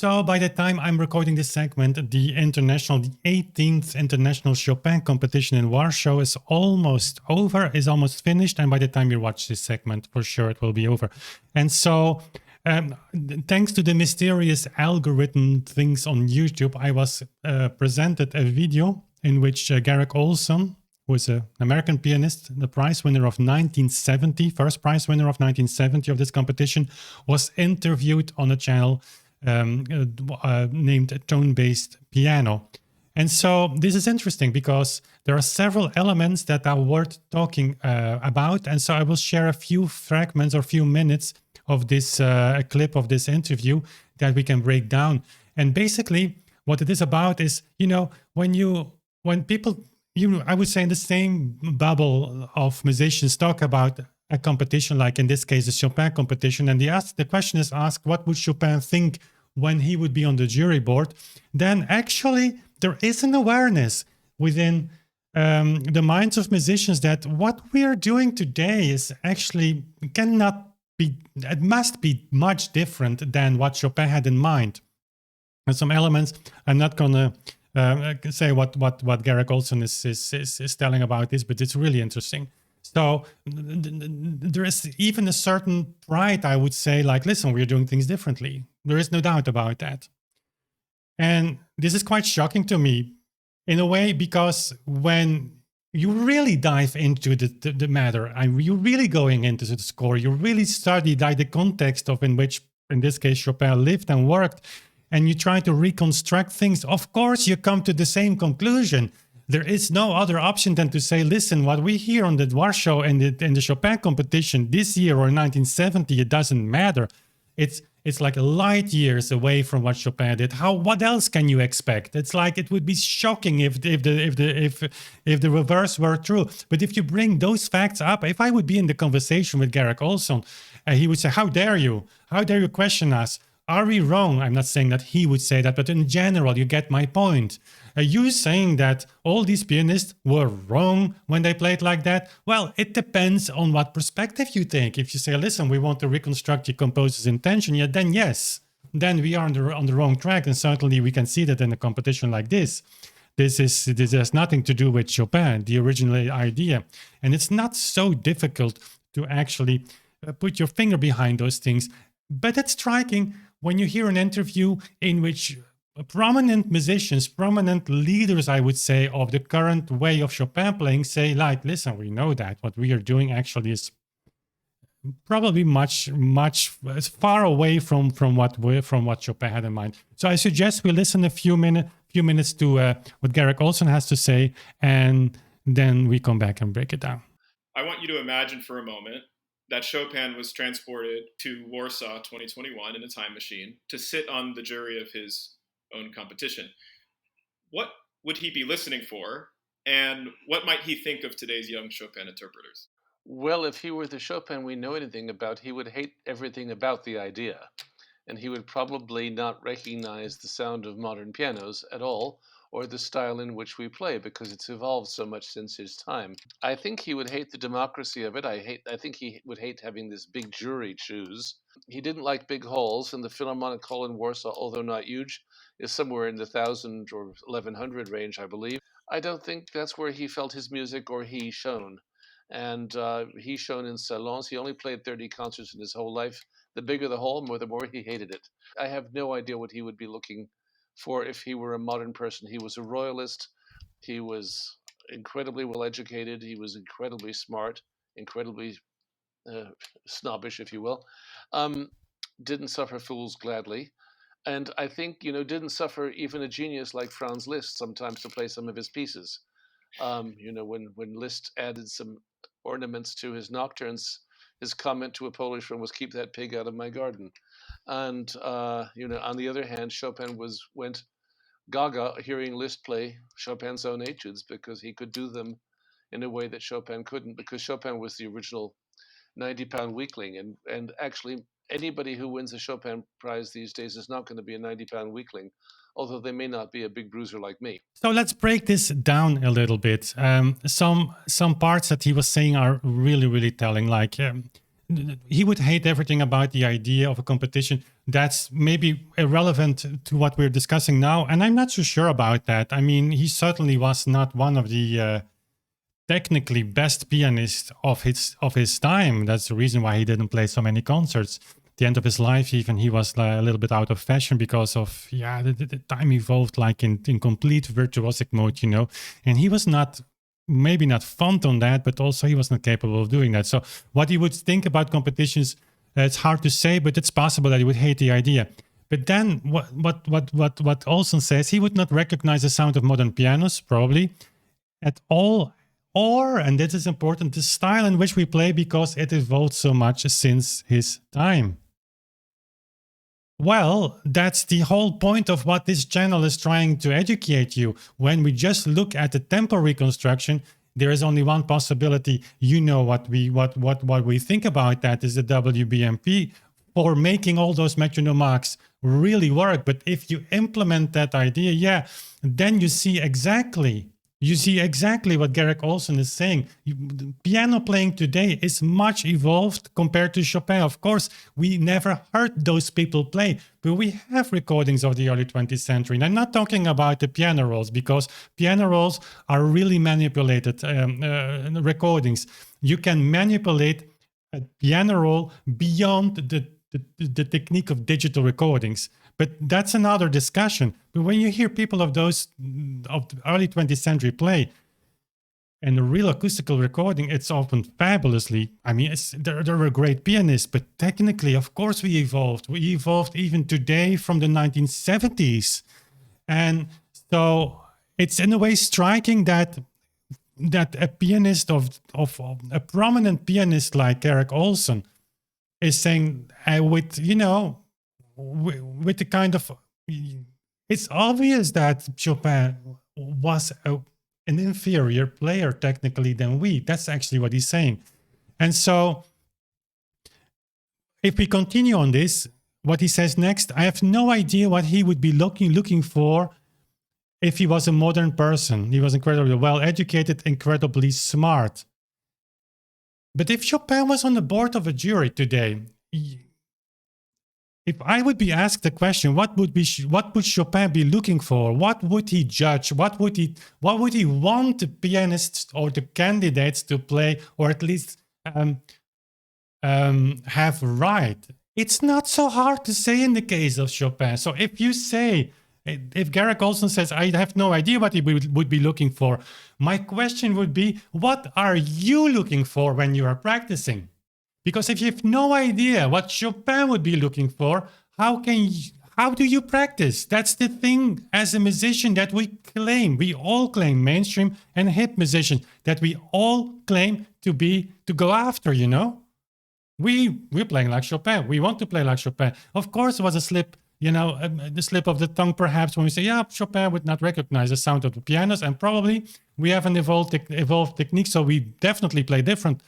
So by the time I'm recording this segment, the 18th International Chopin Competition in Warsaw is almost over, is almost finished. And by the time you watch this segment, for sure it will be over. And so thanks to the mysterious algorithm things on YouTube, I was presented a video in which Garrick Ohlsson, who is an American pianist, the prize winner of 1970, first prize winner of 1970 of this competition, was interviewed on a channel named Tone-Based Piano. And so this is interesting because there are several elements that are worth talking about. And so I will share a few fragments or few minutes of this clip of this interview that we can break down. And basically what it is about is, when people, I would say in the same bubble of musicians talk about a competition, like in this case, the Chopin competition, and the question is asked, what would Chopin think when he would be on the jury board? Then actually there is an awareness within the minds of musicians that what we are doing today is actually it must be much different than what Chopin had in mind. And some elements, I'm not going to say what Garrick Ohlsson is telling about this, but it's really interesting. So there is even a certain pride, I would say, like, listen, we're doing things differently. There is no doubt about that. And this is quite shocking to me in a way, because when you really dive into the matter, you're really going into the score, you really study like the context of in which, in this case, Chopin lived and worked, and you try to reconstruct things, of course, you come to the same conclusion. There is no other option than to say, listen, what we hear on the Warsaw and the Chopin competition this year or 1970, it doesn't matter. It's like light years away from what Chopin did. What else can you expect? It's like it would be shocking if the reverse were true. But if you bring those facts up, if I would be in the conversation with Garrick Ohlsson, he would say, how dare you? How dare you question us? Are we wrong? I'm not saying that he would say that, but in general, you get my point. Are you saying that all these pianists were wrong when they played like that? Well, it depends on what perspective you take. If you say, listen, we want to reconstruct your composer's intention, yeah, then yes, then we are on the wrong track. And certainly we can see that in a competition like this. This has nothing to do with Chopin, the original idea. And it's not so difficult to actually put your finger behind those things. But it's striking when you hear an interview in which prominent musicians, prominent leaders, I would say, of the current way of Chopin playing say, like, listen, we know that what we are doing actually is probably much far away from what Chopin had in mind. So I suggest we listen a few minutes to what Garrick Ohlsson has to say, and then we come back and break it down. I want you to imagine for a moment that Chopin was transported to Warsaw 2021 in a time machine to sit on the jury of his own competition. What would he be listening for, and what might he think of today's young Chopin interpreters? Well, if he were the Chopin we know anything about, he would hate everything about the idea, and he would probably not recognize the sound of modern pianos at all, or the style in which we play, because it's evolved so much since his time. I think he would hate the democracy of it. I think he would hate having this big jury choose. He didn't like big halls, and the Philharmonic Hall in Warsaw, although not huge, is somewhere in the 1,000 or 1,100 range, I believe. I don't think that's where he felt his music or he shone. And he shone in salons. He only played 30 concerts in his whole life. The bigger the hall, the more he hated it. I have no idea what he would be looking for if he were a modern person. He was a royalist. He was incredibly well educated. He was incredibly smart, incredibly snobbish, if you will. Didn't suffer fools gladly. And I think, didn't suffer even a genius like Franz Liszt sometimes to play some of his pieces. When Liszt added some ornaments to his nocturnes, his comment to a Polish friend was, "Keep that pig out of my garden." And on the other hand, Chopin went gaga hearing Liszt play Chopin's own etudes, because he could do them in a way that Chopin couldn't, because Chopin was the original 90-pound weakling, and actually anybody who wins a Chopin prize these days is not going to be a 90-pound weakling, although they may not be a big bruiser like me. So let's break this down a little bit. Some parts that he was saying are really, really telling. Like he would hate everything about the idea of a competition that's maybe irrelevant to what we're discussing now. And I'm not so sure about that. I mean, he certainly was not one of the technically best pianist of his time. That's the reason why he didn't play so many concerts. At the end of his life, even, he was a little bit out of fashion because of the time evolved like in complete virtuosic mode, and he was maybe not fond on that, but also he was not capable of doing that. So what he would think about competitions, it's hard to say, but it's possible that he would hate the idea. But then what Ohlsson says, he would not recognize the sound of modern pianos probably at all. Or, and this is important, the style in which we play, because it evolved so much since his time. Well, that's the whole point of what this channel is trying to educate you. When we just look at the tempo reconstruction, there is only one possibility. What we think about that is the WBMP for making all those metronome marks really work. But if you implement that idea, then you see exactly what Garrick Ohlsson is saying. Piano playing today is much evolved compared to Chopin. Of course, we never heard those people play, but we have recordings of the early 20th century. And I'm not talking about the piano rolls, because piano rolls are really manipulated recordings. You can manipulate a piano roll beyond the technique of digital recordings. But that's another discussion. But when you hear people of the early 20th century play, and a real acoustical recording, it's often fabulously. I mean, there were great pianists, but technically, of course, we evolved. We evolved even today from the 1970s. And so it's in a way striking that a pianist of a prominent pianist like Garrick Ohlsson is saying with the kind of, it's obvious that Chopin was an inferior player technically than we. That's actually what he's saying. And so if we continue on this, what he says next, I have no idea what he would be looking for if he was a modern person. He was incredibly well educated, incredibly smart. But if Chopin was on the board of a jury today, if I would be asked the question, what would Chopin be looking for? What would he judge? What would he want the pianists or the candidates to play, or at least have right? It's not so hard to say in the case of Chopin. So if Garrick Ohlsson says, I have no idea what he would be looking for, my question would be, what are you looking for when you are practicing? Because if you have no idea what Chopin would be looking for, how do you practice? That's the thing as a musician that we claim. We all claim, mainstream and hip musicians, that we all claim to go after, We're playing like Chopin. We want to play like Chopin. Of course, it was a slip, the slip of the tongue perhaps when we say, Chopin would not recognize the sound of the pianos, and probably we have an evolved technique, so we definitely play different.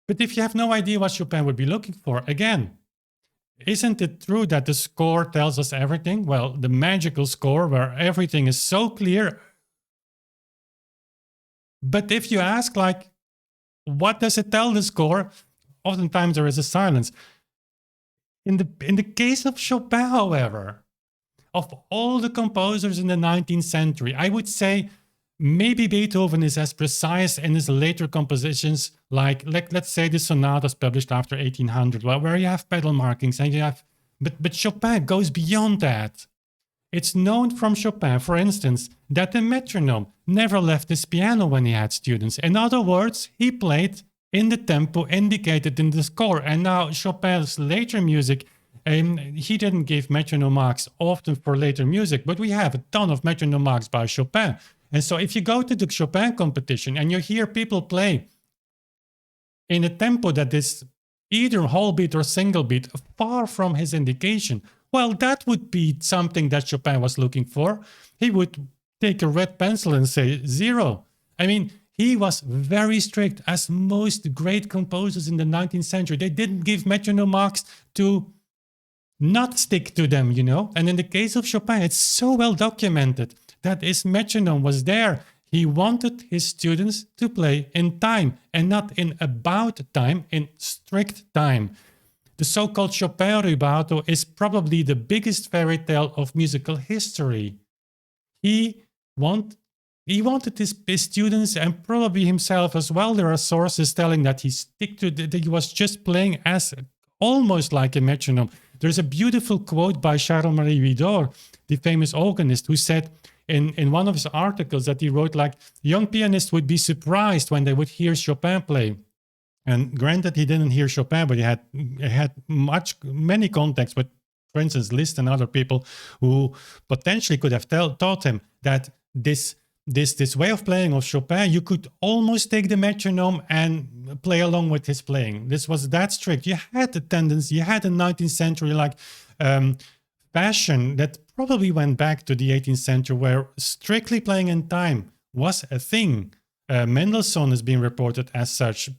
But if you have no idea what Chopin would be looking for, again, isn't it true that the score tells us everything? Well, the magical score where everything is so clear. But if you ask, what does it tell the score? Oftentimes there is a silence. In the case of Chopin, however, of all the composers in the 19th century, I would say maybe Beethoven is as precise in his later compositions, like let's say the sonatas published after 1800, where you have pedal markings and you have, but Chopin goes beyond that. It's known from Chopin, for instance, that the metronome never left his piano when he had students. In other words, he played in the tempo indicated in the score. And now Chopin's later music, he didn't give metronome marks often for later music, but we have a ton of metronome marks by Chopin. And so if you go to the Chopin competition and you hear people play in a tempo that is either whole beat or single beat, far from his indication, well, that would be something that Chopin was looking for. He would take a red pencil and say 0. I mean, he was very strict, as most great composers in the 19th century. They didn't give metronome marks to not stick to them, And in the case of Chopin, it's so well documented that his metronome was there. He wanted his students to play in time, and not in about time, in strict time. The so-called Chopin rubato is probably the biggest fairy tale of musical history. He wanted his students, and probably himself as well. There are sources telling that that he was just playing as almost like a metronome. There's a beautiful quote by Charles-Marie Widor, the famous organist, who said in one of his articles that he wrote, like, young pianists would be surprised when they would hear Chopin play. And granted, he didn't hear Chopin, but he had many contacts with, for instance, Liszt and other people who potentially could have taught him that this way of playing of Chopin, you could almost take the metronome and play along with his playing. This was that strict. You had the tendency, you had a 19th century fashion that probably went back to the 18th century, where strictly playing in time was a thing. Mendelssohn is being reported as such.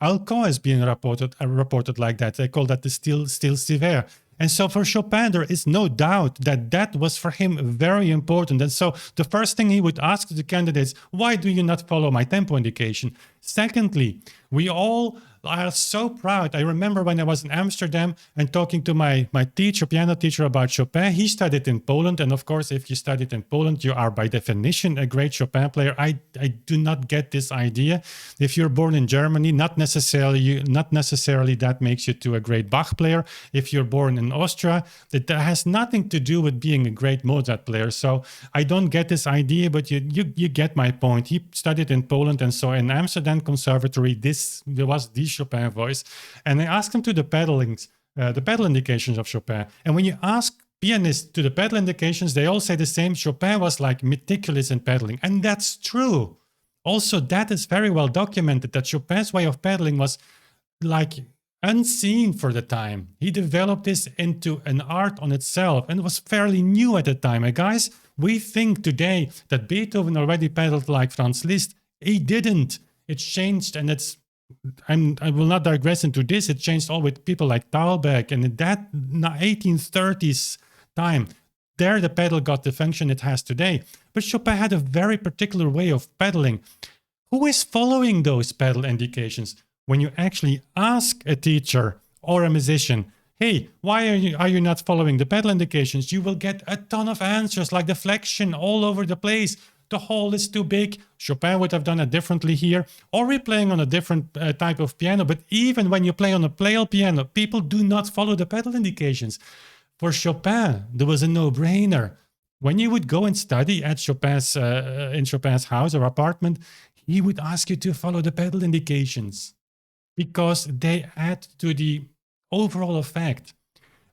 Alcon is being reported like that. They call that the style sévère. And so for Chopin, there is no doubt that was for him very important. And so the first thing he would ask the candidates, why do you not follow my tempo indication? Secondly, we all are so proud. I remember when I was in Amsterdam and talking to my piano teacher about Chopin. He studied in Poland. And of course, if you studied in Poland, you are by definition a great Chopin player. I do not get this idea. If you're born in Germany, not necessarily that makes you to a great Bach player. If you're born in Austria, that has nothing to do with being a great Mozart player. So I don't get this idea, but you get my point. He studied in Poland, and so in Amsterdam Conservatory, there was the Chopin voice. And I asked him to the pedal indications of Chopin. And when you ask pianists to the pedal indications, they all say the same. Chopin was like meticulous in pedaling. And that's true. Also, that is very well documented, that Chopin's way of pedaling was like unseen for the time. He developed this into an art on itself, and it was fairly new at the time. And guys, we think today that Beethoven already pedaled like Franz Liszt. He didn't. It's changed, and I will not digress into this. It changed all with people like Thalberg, and in that 1830s time, there the pedal got the function it has today. But Chopin had a very particular way of pedaling. Who is following those pedal indications? When you actually ask a teacher or a musician, hey, why are you not following the pedal indications? You will get a ton of answers, like deflection all over the place. The hole is too big. Chopin would have done it differently here. Or we're playing on a different type of piano. But even when you play on a playal piano, people do not follow the pedal indications. For Chopin, there was a no-brainer. When you would go and study at in Chopin's house or apartment, he would ask you to follow the pedal indications because they add to the overall effect.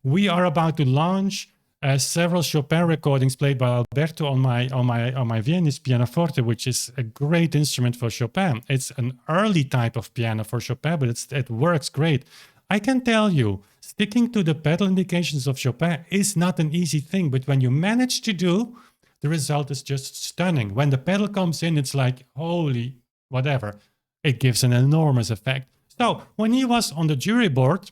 We are about to launch several Chopin recordings played by Alberto on my Viennese pianoforte, which is a great instrument for Chopin. It's an early type of piano for Chopin, but it works great. I can tell you, sticking to the pedal indications of Chopin is not an easy thing, but when you manage to do, the result is just stunning. When the pedal comes in, it's like, holy whatever. It gives an enormous effect. So when he was on the jury board,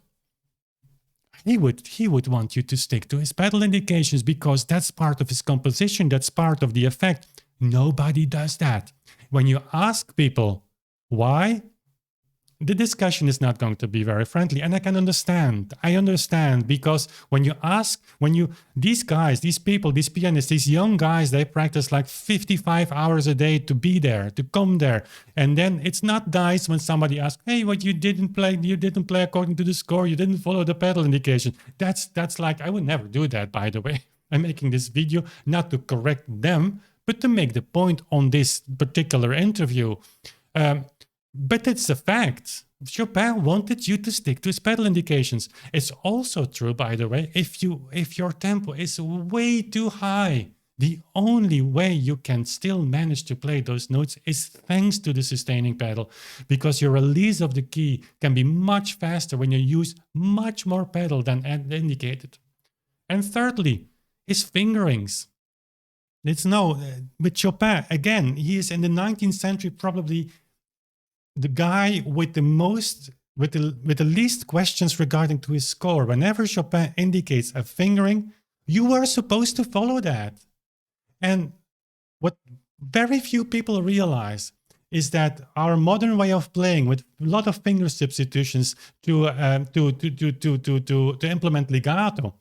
he would want you to stick to his pedal indications because that's part of his composition, that's part of the effect. Nobody does that. When you ask people why, the discussion is not going to be very friendly. And I can understand. I understand because these guys, these people, these pianists, these young guys, they practice like 55 hours a day to be there, to come there. And then it's not nice when somebody asks, hey, what you didn't play according to the score, you didn't follow the pedal indication. That's like, I would never do that, by the way. I'm making this video not to correct them, but to make the point on this particular interview. But it's a fact. Chopin wanted you to stick to his pedal indications. It's also true, by the way, if your tempo is way too high, the only way you can still manage to play those notes is thanks to the sustaining pedal, because your release of the key can be much faster when you use much more pedal than indicated. And thirdly, his fingerings. With Chopin, again, he is in the 19th century probably the guy with the least questions regarding to his score. Whenever Chopin indicates a fingering, you are supposed to follow that. And what very few people realize is that our modern way of playing with a lot of finger substitutions to implement legato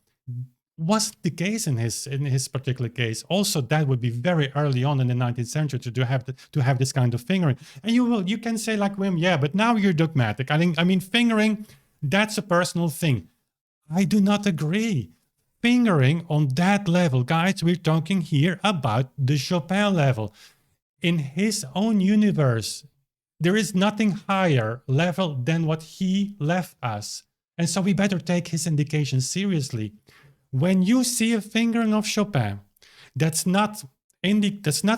wasn't the case in his particular case. Also, that would be very early on in the 19th century to have this kind of fingering. And you can say like Wim, yeah, but now you're dogmatic. I mean fingering, that's a personal thing. I do not agree. Fingering on that level, guys, we're talking here about the Chopin level. In his own universe, there is nothing higher level than what he left us. And so we better take his indications seriously. When you see a fingering of Chopin, that's not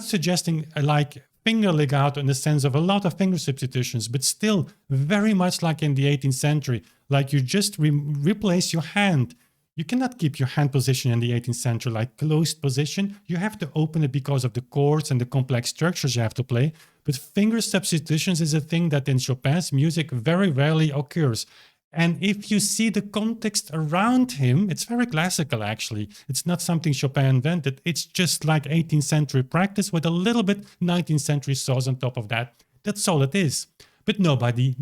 suggesting like finger legato in the sense of a lot of finger substitutions, but still very much like in the 18th century, like you just replace your hand. You cannot keep your hand position in the 18th century like closed position. You have to open it because of the chords and the complex structures you have to play. But finger substitutions is a thing that in Chopin's music very rarely occurs. And if you see the context around him, it's very classical actually. It's not something Chopin invented. It's just like 18th century practice with a little bit 19th century sauce on top of that. That's all it is. But nobody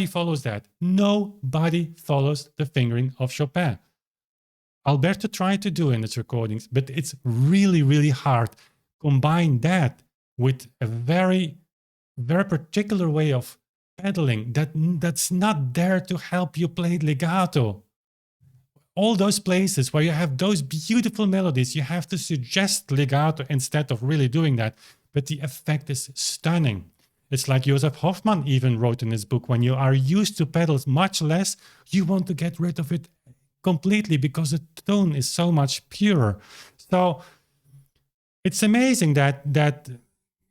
follows that. Nobody follows the fingering of Chopin. Alberto tried to do in its recordings, but it's really, really hard. Combine that with a very, very particular way of pedaling that's not there to help you play legato. All those places where you have those beautiful melodies, you have to suggest legato instead of really doing that. But the effect is stunning. It's like Joseph Hoffmann even wrote in his book, when you are used to pedals much less, you want to get rid of it completely because the tone is so much purer. So it's amazing that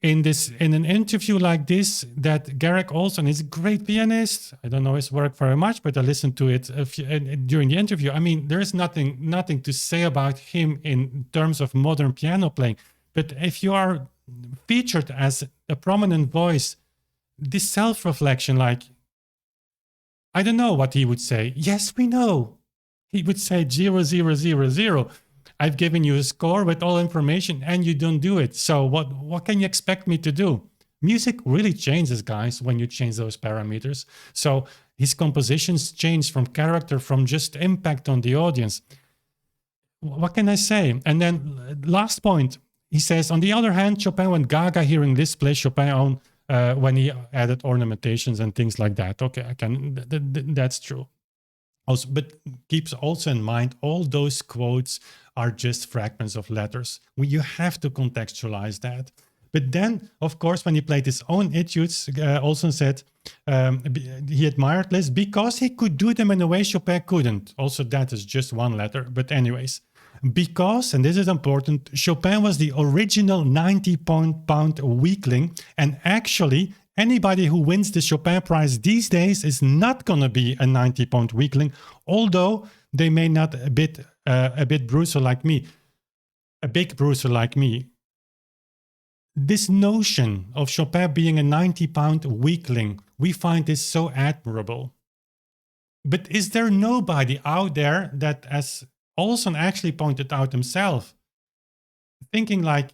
in an interview like this, that Garrick Ohlsson is a great pianist. I don't know his work very much, but I listened to it during the interview. I mean, there is nothing to say about him in terms of modern piano playing. But if you are featured as a prominent voice, this self-reflection, like, I don't know what he would say. Yes, we know. He would say 0, 0, 0, 0. I've given you a score with all information and you don't do it. So what can you expect me to do? Music really changes, guys, when you change those parameters. So his compositions change from character, from just impact on the audience. What can I say? And then last point, he says, on the other hand, Chopin went gaga hearing this play Chopin on when he added ornamentations and things like that. Okay, that's true. Also, but keeps also in mind, all those quotes are just fragments of letters. You have to contextualize that. But then, of course, when he played his own etudes, Ohlsson said he admired Liszt because he could do them in a way Chopin couldn't. Also, that is just one letter. But anyways, because, and this is important, Chopin was the original 90-pound weakling, and actually anybody who wins the Chopin Prize these days is not going to be a 90-pound weakling, although they may not a bit bruiser like me, a big bruiser like me. This notion of Chopin being a 90-pound weakling, we find this so admirable. But is there nobody out there that, as Ohlsson actually pointed out himself, thinking like,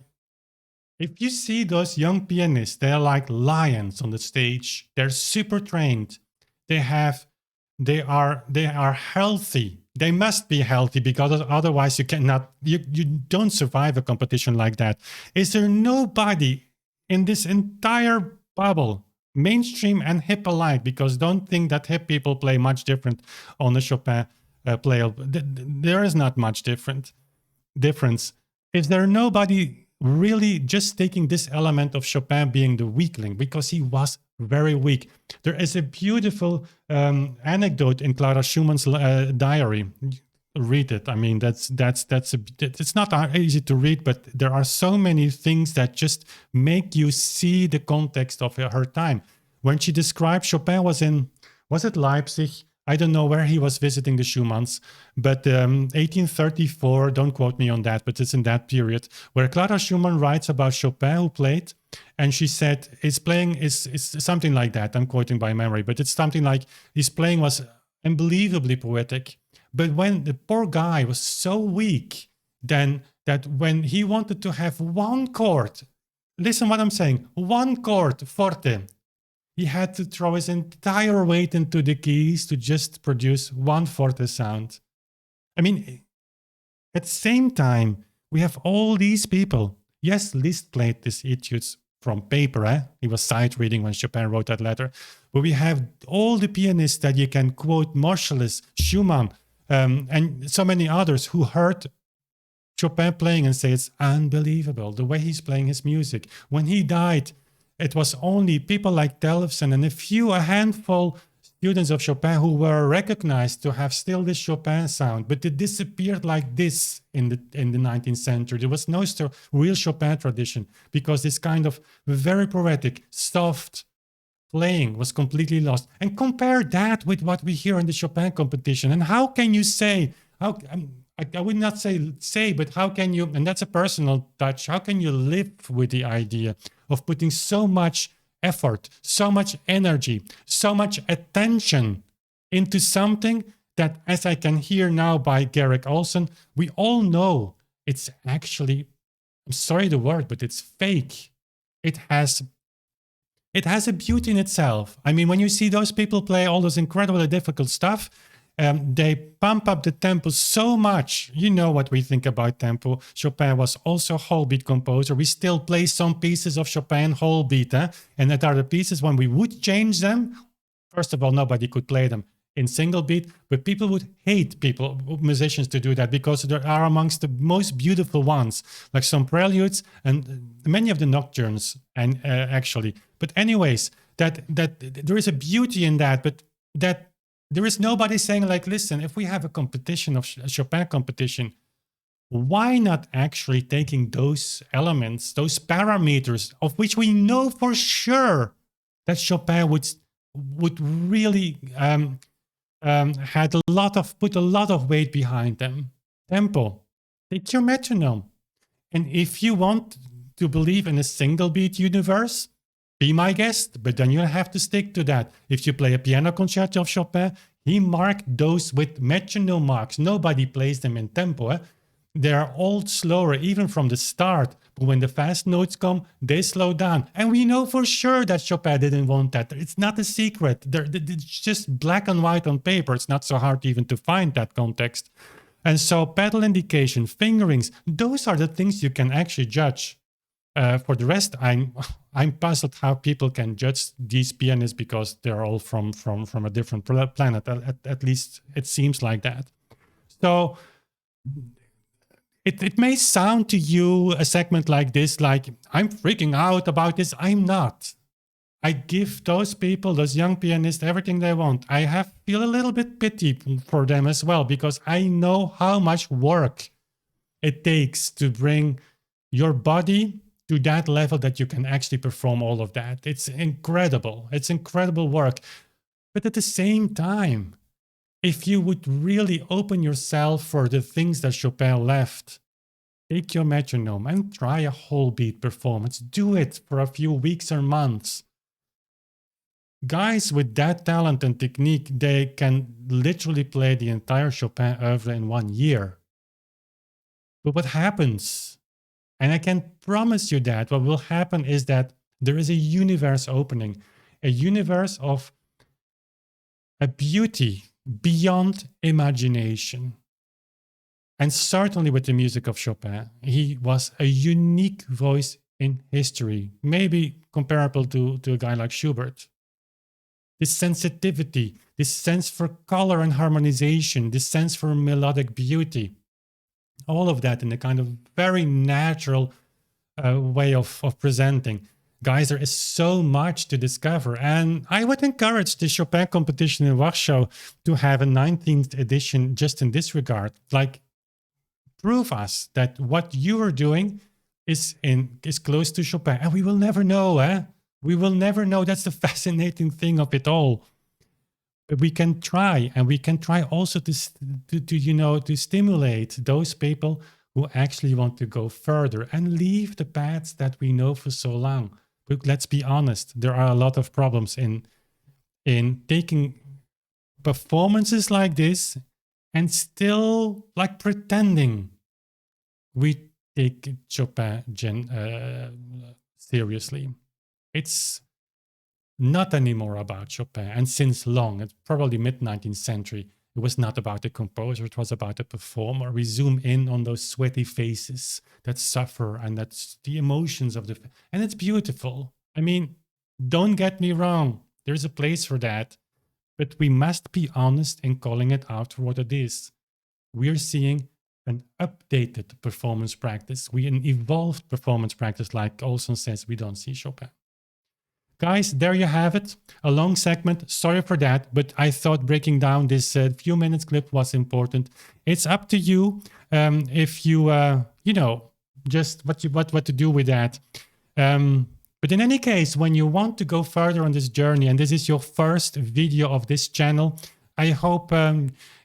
if you see those young pianists, they're like lions on the stage. They're super trained. They are healthy. They must be healthy because otherwise you don't survive a competition like that. Is there nobody in this entire bubble, mainstream and hip alike, because don't think that hip people play much different on a Chopin play. There is not much difference. Is there nobody really just taking this element of Chopin being the weakling, because he was very weak? There is a beautiful anecdote in Clara Schumann's diary. Read it. I mean, it's not easy to read, but there are so many things that just make you see the context of her time. When she described Chopin was it Leipzig? I don't know where he was visiting the Schumanns, but 1834, don't quote me on that, but it's in that period, where Clara Schumann writes about Chopin who played, and she said his playing is something like that. I'm quoting by memory, but it's something like his playing was unbelievably poetic. But when the poor guy was so weak, then that when he wanted to have one chord listen what I'm saying. One chord, forte. He had to throw his entire weight into the keys to just produce one forte sound. I mean, at the same time, we have all these people. Yes, Liszt played these etudes from paper. He was sight reading when Chopin wrote that letter. But we have all the pianists that you can quote, Marsalis, Schumann, and so many others who heard Chopin playing and say it's unbelievable the way he's playing his music. When he died, it was only people like Delfsen and a handful students of Chopin who were recognized to have still this Chopin sound, but it disappeared like this in the 19th century. There was no real Chopin tradition because this kind of very poetic, soft playing was completely lost. And compare that with what we hear in the Chopin competition. And how can you say, I would not say, but how can you, and that's a personal touch, how can you live with the idea of putting so much effort, so much energy, so much attention into something that, as I can hear now by Garrick Ohlsson, we all know it's actually, I'm sorry the word, but it's fake. It has a beauty in itself. I mean, when you see those people play all those incredibly difficult stuff, they pump up the tempo so much. You know what we think about tempo. Chopin was also a whole beat composer. We still play some pieces of Chopin whole beat. And that are the pieces when we would change them. First of all, nobody could play them in single beat, but people would hate musicians to do that because they are amongst the most beautiful ones, like some preludes and many of the nocturnes, and actually. But anyways, that there is a beauty in that, but that there is nobody saying like, listen, if we have a competition of a Chopin competition, why not actually taking those elements, those parameters of which we know for sure that Chopin would really put a lot of weight behind them. Tempo, take your metronome. And if you want to believe in a single beat universe, be my guest, but then you have to stick to that. If you play a piano concerto of Chopin, he marked those with metronome marks. Nobody plays them in tempo. They are all slower, even from the start. But when the fast notes come, they slow down. And we know for sure that Chopin didn't want that. It's not a secret. It's just black and white on paper. It's not so hard even to find that context. And so pedal indication, fingerings, those are the things you can actually judge. For the rest, I'm puzzled how people can judge these pianists because they're all from a different planet. At least it seems like that. So it may sound to you, a segment like this, like I'm freaking out about this. I'm not. I give those people, those young pianists, everything they want. I feel a little bit pity for them as well because I know how much work it takes to bring your body to that level that you can actually perform all of that. It's incredible. It's incredible work. But at the same time, if you would really open yourself for the things that Chopin left, take your metronome and try a whole beat performance. Do it for a few weeks or months. Guys with that talent and technique, they can literally play the entire Chopin oeuvre in 1 year. But what happens? And I can promise you that what will happen is that there is a universe opening, a universe of a beauty beyond imagination. And certainly with the music of Chopin, he was a unique voice in history, maybe comparable to a guy like Schubert. This sensitivity, this sense for color and harmonization, this sense for melodic beauty, all of that in a kind of very natural way of presenting. Guys, there is so much to discover. And I would encourage the Chopin competition in Warsaw to have a 19th edition just in this regard. Like, prove us that what you are doing is close to Chopin. And we will never know, We will never know. That's the fascinating thing of it all. But we can try, and we can try also to stimulate those people who actually want to go further and leave the paths that we know for so long. But let's be honest, there are a lot of problems in taking performances like this and still like pretending we take Chopin seriously. It's not anymore about Chopin, and since long, it's probably mid-19th century, it was not about the composer, it was about the performer. We zoom in on those sweaty faces that suffer, and that's the emotions of and it's beautiful. I mean, don't get me wrong, there's a place for that, but we must be honest in calling it out for what it is. We're seeing an updated performance practice, an evolved performance practice, like Ohlsson says, we don't see Chopin. Guys, there you have it. A long segment. Sorry for that, but I thought breaking down this few minutes clip was important. It's up to you if you, just what to do with that. But in any case, when you want to go further on this journey, and this is your first video of this channel, I hope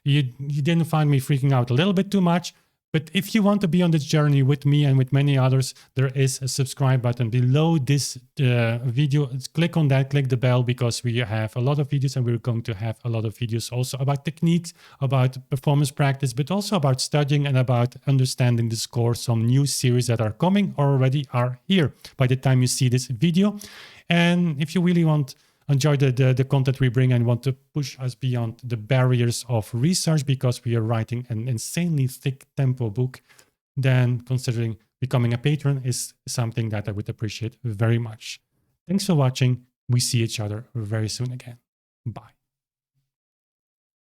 you didn't find me freaking out a little bit too much. But if you want to be on this journey with me and with many others, there is a subscribe button below this video. Click on that, click the bell, because we have a lot of videos, and we're going to have a lot of videos also about techniques, about performance practice, but also about studying and about understanding the score. Some new series that are coming or already are here by the time you see this video. And if you really enjoy the content we bring and want to push us beyond the barriers of research, because we are writing an insanely thick tempo book, then considering becoming a patron is something that I would appreciate very much. Thanks for watching. We see each other very soon again. Bye.